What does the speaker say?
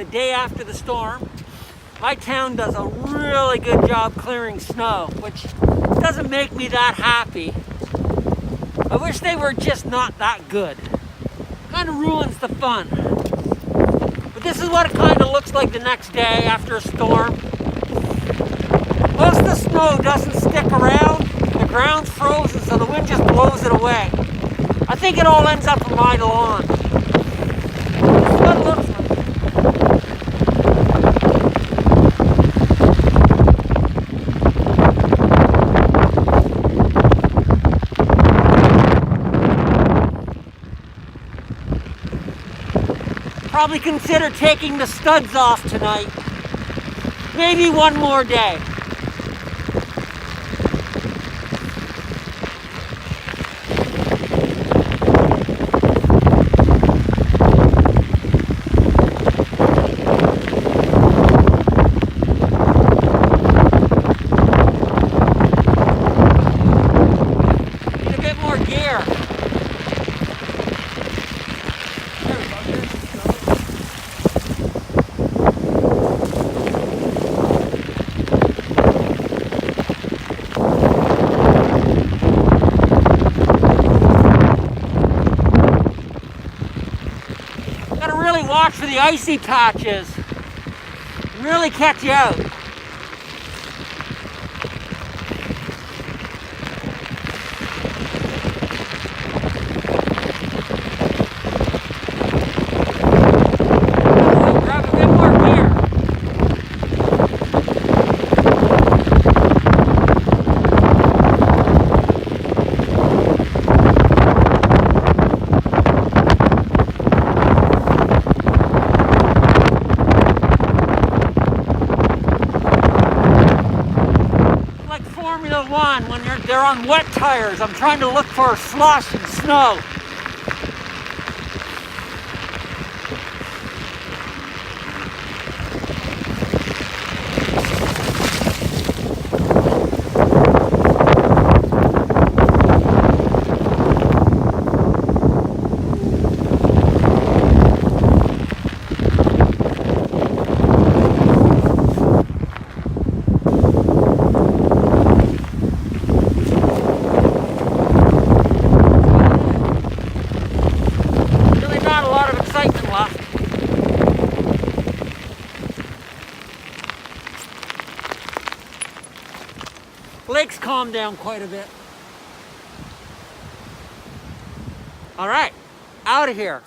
the day after the storm. My town does a really good job clearing snow, which doesn't make me that happy. I wish they were just not that good. Kind of ruins the fun. But this is what it kind of looks like the next day after a storm. Most of the snow doesn't stick around. The ground's frozen, so the wind just blows it away. I think it all ends up on my lawn. This is what it looks like. Probably consider taking the studs off tonight. Maybe one more day. Need a bit more gear. Watch for the icy patches. Really catch you out. Grab a bit more gear. Formula One, when they're on wet tires, I'm trying to look for slush and snow. Lake's calmed down quite a bit. All right, out of here.